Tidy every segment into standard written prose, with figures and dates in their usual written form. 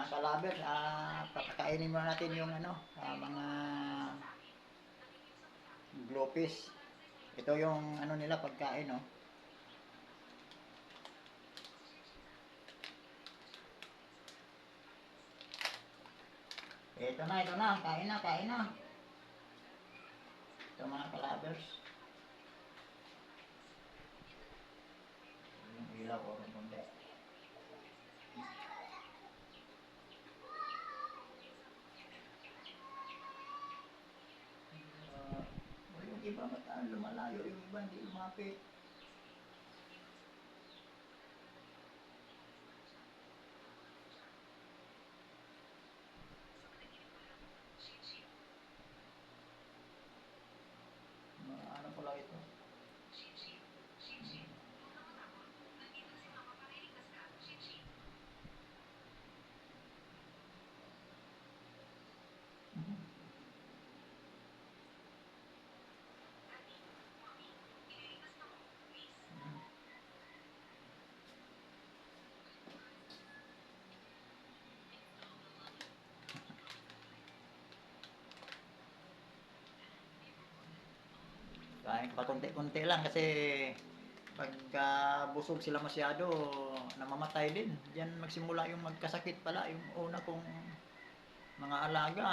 kalaber, papakainin muna natin yung ano, mga glopis. Ito yung ano nila pagkain, no. Ito na, kain na, kain na. Ito mga kalabers. Yung ilaw o yung kundi. Yung iba ba't lumalayo, yung iba hindi lumapit. Ano pala ito? Kain pa konti-konti lang kasi pagka busog sila masyado, namamatay din. Diyan magsimula yung magkasakit pala. Yung una kong mga alaga,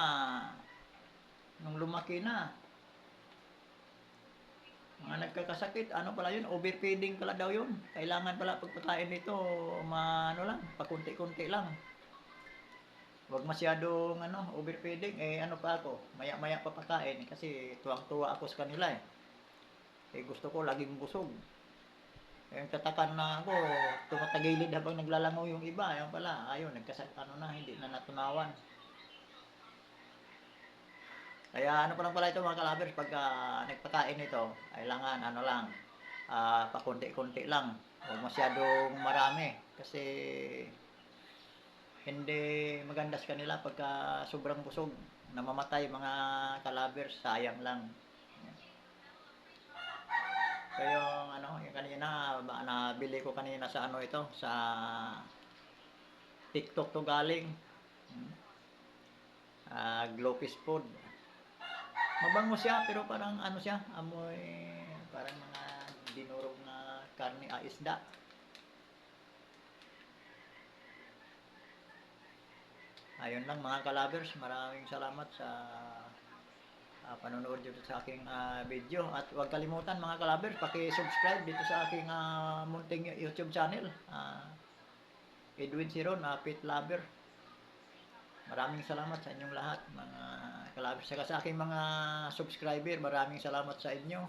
nung lumaki na, mga nagkakasakit, ano pala yun, overfeeding pala daw yun. Kailangan pala pagpakain nito, ano lang, pakunti-kunti lang. Huwag masyadong overfeeding. Ano pa ako, maya-maya papakain kasi tuwang-tuwa ako sa kanila eh. Gusto ko laging busog. Yung tatakan na ako, tumatagilid habang naglalangaw yung iba. Ayun pala, ayun, hindi na natunawan. Kaya ano pa lang pala ito mga kalabers, pagka nagpakain ito, kailangan lang, pakunti-kunti lang. Huwag masyadong marami. Kasi hindi maganda sa kanila pagka sobrang busog. Namamatay mga kalabers, sayang lang. So yung kanina, nabili ko kanina sa ito, sa TikTok to galing. Glopis food. Mabango siya pero parang siya, amoy parang mga dinurog na karne, isda. Ayun lang mga kalabers, maraming salamat sa panonood dito sa aking video. At huwag kalimutan mga kalabers, paki-subscribe dito sa aking munting YouTube channel. Edwin Siron, Pet Lover. Maraming salamat sa inyong lahat mga kalabers. Saka sa aking mga subscriber, maraming salamat sa inyo.